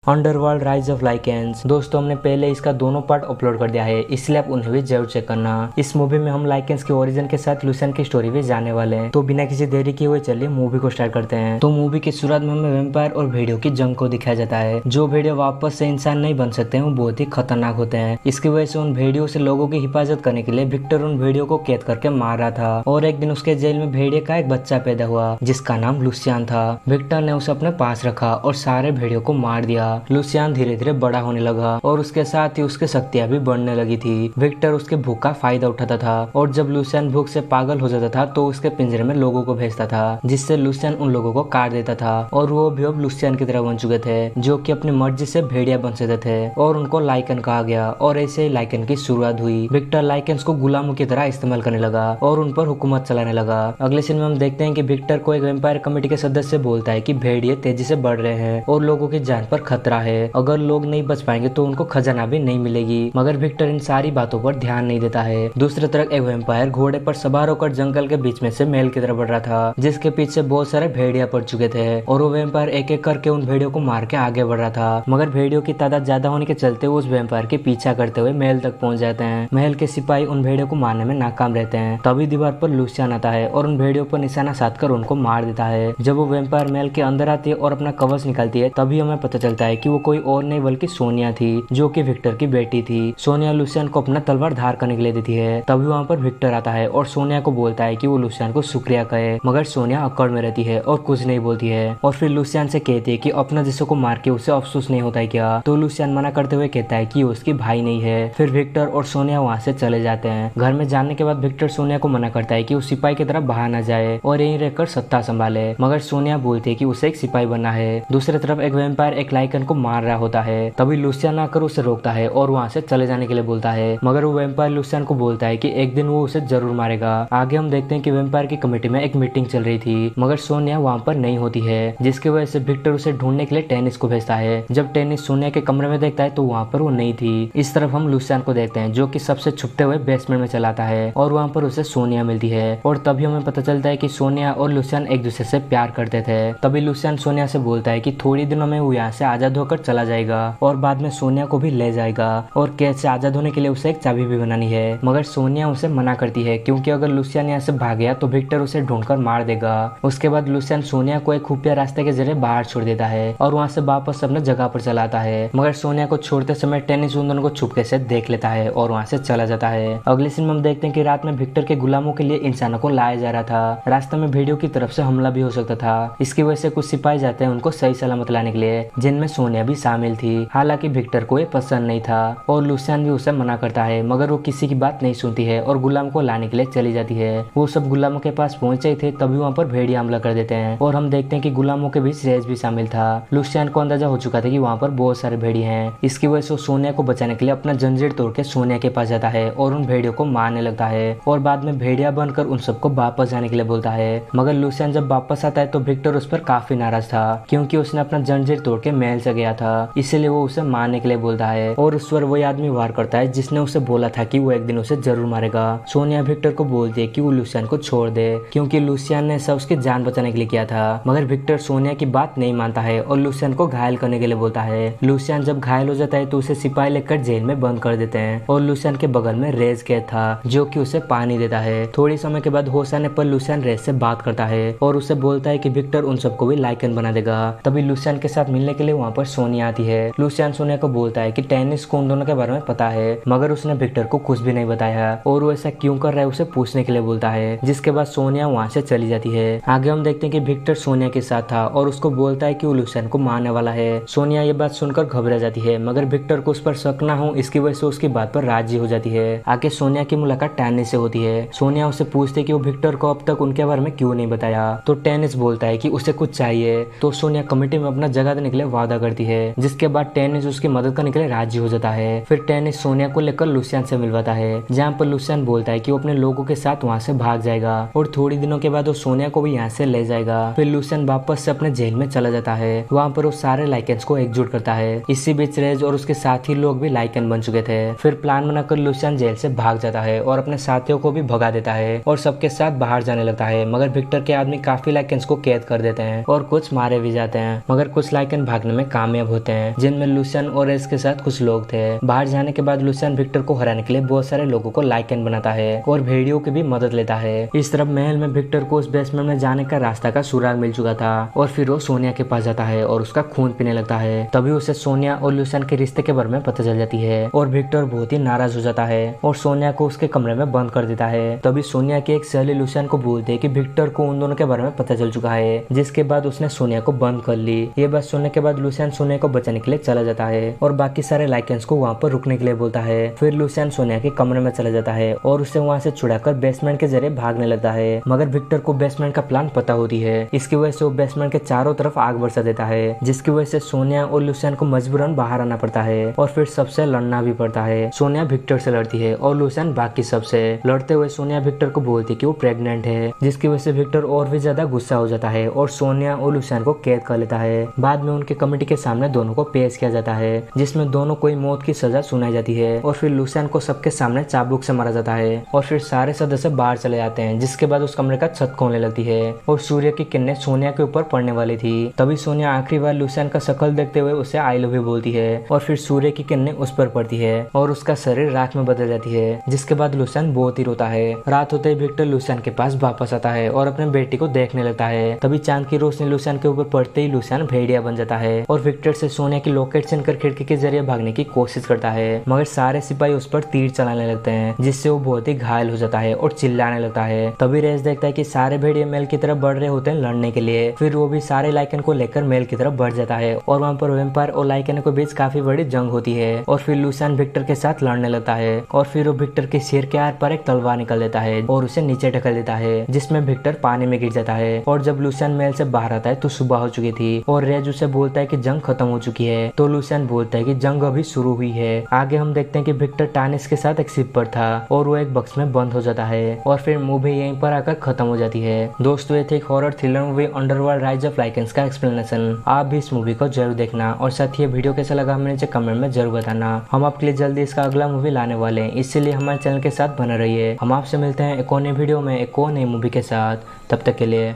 Underworld rise of lichens. दोस्तों हमने पहले इसका दोनों पार्ट अपलोड कर दिया है, इसलिए आप उन्हें भी जरूर चेक करना। इस मूवी में हम लाइकेंस के ओरिजिन के साथ लुसियन की स्टोरी भी जाने वाले हैं। तो बिना किसी देरी किए हुए चलिए मूवी को स्टार्ट करते हैं। तो मूवी की शुरुआत में हमें वैम्पायर और भेड़ियों की जंग को दिखाया जाता है। जो भेड़िया वापस से इंसान नहीं बन सकते हैं वो बहुत ही खतरनाक होते हैं। इसकी वजह से उन भेड़ियों से लोगों की हिफाजत करने के लिए विक्टर उन भेड़ियों को कैद करके मार रहा था। और एक दिन उसके जेल में भेड़िए का एक बच्चा पैदा हुआ जिसका नाम लुसियन था। विक्टर ने उसे अपने पास रखा और सारे भेड़ियों को मार दिया। लुसियन धीरे धीरे बड़ा होने लगा और उसके साथ ही उसकी शक्तियां भी बढ़ने लगी थी। विक्टर उसके भूख का फायदा उठाता था और जब लुसियन भूख से पागल हो जाता था तो उसके पिंजरे में लोगों को भेजता था, जिससे लुसियन उन लोगों को काट देता था। और वो भी अब लुसियन की तरह बन चुके थे, जो कि अपनी मर्जी से भेड़िया बन सकते थे और उनको लाइकन कहा गया। और ऐसे ही लाइकन की शुरुआत हुई। विक्टर लाइकन्स को गुलामों की तरह इस्तेमाल करने लगा और उन पर हुकूमत चलाने लगा। अगले सीन में हम देखते हैं कि विक्टर को एक वेम्पायर कमेटी के सदस्य बोलता है कि भेड़िए तेजी से बढ़ रहे हैं और लोगों की जान पर खतरा है। अगर लोग नहीं बच पाएंगे तो उनको खजाना भी नहीं मिलेगी। मगर विक्टर इन सारी बातों पर ध्यान नहीं देता है। दूसरी तरफ एक वेम्पायर घोड़े पर सवार होकर जंगल के बीच में से महल की तरफ बढ़ रहा था, जिसके पीछे बहुत सारे भेड़िया पड़ चुके थे। और वो वेम्पायर एक एक करके उन भेड़ियों को मार के आगे बढ़ रहा था। मगर भेड़ियों की तादाद ज्यादा होने के चलते वो उस वेम्पायर के पीछा करते हुए महल तक पहुंच जाते हैं। महल के सिपाही उन भेड़ियों को मारने में नाकाम रहते हैं। तभी दीवार पर लुसियन आता है और उन भेड़ियों पर निशाना साधकर उनको मार देता है। जब वो वेम्पायर महल के अंदर आती है और अपना कवच निकालती है तभी हमें पता चलता है कि वो कोई और नहीं बल्कि सोनिया थी, जो कि विक्टर की बेटी थी। सोनिया लुसियन को अपना तलवार धार करने के लिए देती है। तभी वहाँ पर विक्टर आता है और सोनिया को बोलता है कि वो लुसियन को शुक्रिया कहे। मगर सोनिया अक्कड़ में रहती है और कुछ नहीं बोलती है। और फिर लुसियन से कहती है कि अपना जिसको को मार के उसे अफसोस नहीं होता है क्या। तो लुसियन मना करते हुए कहता है कि उसकी भाई नहीं है। फिर विक्टर और सोनिया वहाँ से चले जाते हैं। घर में जाने के बाद विक्टर सोनिया को मना करता है कि वो सिपाही की तरफ बाहर न जाए और यहीं रहकर सत्ता संभाले। मगर सोनिया बोलती है कि उसे एक सिपाही बनना है। दूसरी तरफ एक वेम्पायर एक लाइकन को मार रहा होता है। तभी लुसियन आकर उसे रोकता है और वहाँ से चले जाने के लिए बोलता है। मगर वो वेम्पायर लुसियन को बोलता है कि एक दिन वो उसे जरूर मारेगा। आगे हम देखते हैं कि वेम्पायर की कमेटी में एक मीटिंग चल रही थी, मगर सोनिया वहाँ पर नहीं होती है, जिसकी वजह से विक्टर उसे ढूंढने के लिए टेनिस को भेजता है। जब टेनिस सोनिया के कमरे में देखता है तो वहाँ पर वो नहीं थी। इस तरफ हम लुसियन को देखते हैं, जो कि सबसे छुपते हुए बेसमेंट में चलाता है और वहाँ पर उसे सोनिया मिलती है। और तभी हमें पता चलता है कि सोनिया और लुसियन एक दूसरे से प्यार करते थे। तभी लुसियन सोनिया से बोलता है कि थोड़ी दिनों में वो यहाँ से आजाद होकर चला जाएगा और बाद में सोनिया को भी ले जाएगा और कैद से आजाद होने के लिए उसे एक चाबी भी बनानी है। मगर सोनिया उसे मना करती है, क्योंकि अगर लुसियन यहाँ से भाग गया तो विक्टर उसे ढूंढकर मार देगा। उसके बाद लुसियन सोनिया को एक खुफिया रास्ते के जरिए बाहर छोड़ देता है और वहाँ से वापस अपने जगह पर चलाता है। मगर सोनिया को छोड़ते समय टेनिस उन दोनों को छुपके से देख लेता है और वहाँ से चला जाता है। अगले सीन में हम देखते हैं कि रात में विक्टर के गुलामों के लिए इंसानों को लाया जा रहा था। रास्ते में भेड़ियों की तरफ से हमला भी हो सकता था। इसकी वजह से कुछ सिपाही जाते हैं उनको सही सलामत लाने के लिए, जिनमें सोनिया भी शामिल थी। हालांकि विक्टर को ये पसंद नहीं था और लुसियन भी उसे मना करता है, मगर वो किसी की बात नहीं सुनती है और गुलाम को लाने के लिए चली जाती है। वो सब गुलामों के पास पहुंचे थे तभी वहाँ पर भेड़िया हमला कर देते हैं और हम देखते हैं कि गुलामों के बीच रेस भी शामिल था। लुसियन को अंदाजा हो चुका था कि वहाँ पर बहुत सारे भेड़िए हैं। इसकी वजह से वो सोनिया को बचाने के लिए अपना जंजीर तोड़ के सोनिया के पास जाता है और उन भेड़ियों को मारने लगता है और बाद में भेड़िया बनकर उन सबको वापस जाने के लिए बोलता है। मगर लुसियन जब वापस आता है तो विक्टर उस पर काफी नाराज था, क्योंकि उसने अपना जंजीर तोड़ के महल से गया था, इसलिए वो उसे मारने के लिए बोलता है। और उस पर वही आदमी वार करता है जिसने उसे बोला था कि वो एक दिन उसे जरूर मारेगा। सोनिया विक्टर को बोलती है कि वो लुसियन को छोड़ दे, क्योंकि लुसियन ने सब उसकी जान बचाने के लिए किया था। मगर विक्टर सोनिया की बात नहीं मानता है और लुसियन को घायल करने के लिए बोलता है। लुसियन जब घायल हो जाता है तो उसे सिपाही लेकर जेल में बंद कर देते हैं और लुसियन के बगल में रेज कैद था, जो कि उसे पानी देता है। थोड़ी समय के बाद होश आने पर लुसियन रेज से बात करता है और उसे बोलता है कि विक्टर उन सबको भी लाइकन बना देगा। तभी लुसियन के साथ मिलने के लिए वहाँ पर सोनिया आती है। लुसियन सोनिया को बोलता है कि टेनिस को उन दोनों के बारे में पता है, मगर उसने विक्टर को कुछ भी नहीं बताया और वो ऐसा क्यों कर रहा है उसे पूछने के लिए बोलता है, जिसके बाद सोनिया वहाँ से चली जाती है। आगे हम देखते हैं कि विक्टर सोनिया के साथ था और उसको बोलता है कि वो लुसियन को मारने वाला है। सोनिया ये बात सुनकर घबरा जाती है, मगर विक्टर को उस पर शक ना हो इसकी वजह से उसकी बात पर राजी हो जाती है। आगे सोनिया की मुलाकात टेनिस से होती है। सोनिया उससे पूछती है कि वो विक्टर को अब तक उनके बारे में क्यों नहीं बताया, तो टेनिस बोलता है कि उसे कुछ चाहिए। तो सोनिया कमेटी में अपना जगह देने के लिए वादा करती है, जिसके बाद टेनिस उसकी मदद करने के लिए राजी हो जाता है। फिर टेनिस सोनिया को लेकर लुसियन से मिलवाता है, जहाँ पर लुसियन बोलता है कि वो अपने लोगों के साथ वहाँ से भाग जाएगा और थोड़ी दिनों के बाद वो सोनिया को भी यहाँ से ले जाएगा। फिर लुसियन वापस से अपने जेल में चला जाता है। वहाँ पर वो सारे लाइकन्स को एकजुट करता है। इसी बीच रेज और उसके साथी लोग भी लाइकन बन चुके थे। फिर प्लान बनाकर लुसियन जेल से भाग जाता है और अपने साथियों को भी भगा देता है और सबके साथ बाहर जाने लगता है। मगर विक्टर के आदमी काफी लाइकन्स को कैद कर देते हैं और कुछ मारे भी जाते हैं, मगर कुछ लाइकन भागने में कामयाब होते हैं, जिनमें लुसियन और रेज के साथ कुछ लोग थे। बाहर जाने के बाद लुसियन विक्टर को हराने के लिए बहुत सारे लोगों को लाइकेन बनाता है और भेड़ियों की भी मदद लेता है। इस तरफ महल में विक्टर को उस बेसमेंट में जाने का रास्ता का सुराग मिल चुका था और फिर वो सोनिया के पास जाता है और उसका खून पीने लगता है। तभी उसे सोनिया और लुसियन के रिश्ते के बारे में पता चल जाती है और विक्टर बहुत ही नाराज हो जाता है और सोनिया को उसके कमरे में बंद कर देता है। तभी सोनिया की एक सहेली लुसियन को बोलती है कि विक्टर को उन दोनों के बारे में पता चल चुका है, जिसके बाद उसने सोनिया को बंद कर ली। ये बात सुनने के बाद लुसियन सोनिया को बचाने के लिए चला जाता है और बाकी सारे लाइकेंस को वहाँ पर रुकने के लिए बोलता है। फिर लुसियन सोनिया के कमरे में चला जाता है और उसे वहाँ से छुड़ाकर बेसमेंट के जरिए भागने लगता है, मगर विक्टर को बेसमेंट का प्लान पता होती है। इसकी वजह से वो बेसमेंट के चारों तरफ आग बरसा देता है, जिसकी वजह से सोनिया और लुसियन को मजबूरन बाहर आना पड़ता है और फिर सबसे लड़ना भी पड़ता है। सोनिया विक्टर से लड़ती है और लुसियन बाकी सबसे। लड़ते हुए सोनिया विक्टर को बोलती है कि वो प्रेग्नेंट है, जिसकी वजह से विक्टर और भी ज्यादा गुस्सा हो जाता है और सोनिया और लुसियन को कैद कर लेता है। बाद में उनके कमेटी के सामने दोनों को पेश किया जाता है, जिसमें दोनों को मौत की सजा सुनाई जाती है और फिर लुसियन को सबके सामने चाबुक से मारा जाता है और फिर सारे सदस्य बाहर चले जाते हैं, जिसके बाद उस कमरे का छत खोलने लगती है और सूर्य की किरणें सोनिया के ऊपर पड़ने वाली थी। तभी सोनिया आखिरी बार लुसियन का शक्ल देखते हुए उसे आई लव यू बोलती है और फिर सूर्य की किरणें उस पर पड़ती है और उसका शरीर राख में बदल जाती है, जिसके बाद लुसियन बहुत ही रोता है। रात होते ही विक्टर लुसियन के पास वापस आता है और अपने बेटी को देखने लगता है। तभी चांद की रोशनी लुसियन के ऊपर पड़ते ही लुसियन भेड़िया बन जाता है और विक्टर से सोनिया की लॉकेट छीनकर खिड़की के जरिए भागने की कोशिश करता है, मगर सारे सिपाही उस पर तीर चलाने लगते हैं, जिससे वो बहुत ही घायल हो जाता है और चिल्लाने लगता है। तभी रेस देखता है कि सारे भेड़िए मेल की तरफ बढ़ रहे होते हैं लड़ने के लिए। फिर वो भी सारे लाइकेन को लेकर मेल की तरफ बढ़ जाता है और वहाँ पर वेम्पायर और लाइकेन के बीच काफी बड़ी जंग होती है और फिर लुसियन विक्टर के साथ लड़ने लगता है और फिर वो विक्टर के सिर के आर पर एक तलवार निकल देता है और उसे नीचे ढकेल देता है, जिसमें विक्टर पानी में गिर जाता है। और जब लुसियन मेल से बाहर आता है तो सुबह हो चुकी थी और रेज उसे बोलता है कि जंग खत्म हो चुकी है। तो लुसियन बोलता है कि जंग अभी शुरू हुई है। आगे हम देखते हैं कि विक्टर टानिस के साथ एक शिप पर था और वो एक बक्स में बंद हो जाता है और फिर मूवी यहीं पर आकर खत्म हो जाती है। दोस्तों, ये थी एक horror thriller movie underworld rise of lichens का एक्सप्लेनेशन। आप भी इस मूवी को जरूर देखना और साथ ही ये वीडियो कैसा लगा हमें नीचे कमेंट में जरूर बताना। हम आपके लिए जल्दी इसका अगला मूवी लाने वाले हैं, इसलिए हमारे चैनल के साथ बने रहिए। हम आपसे मिलते हैं एक और नई वीडियो में एक और नई मूवी के साथ। तब तक के लिए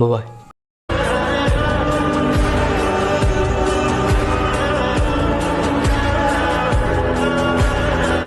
बाय बाय।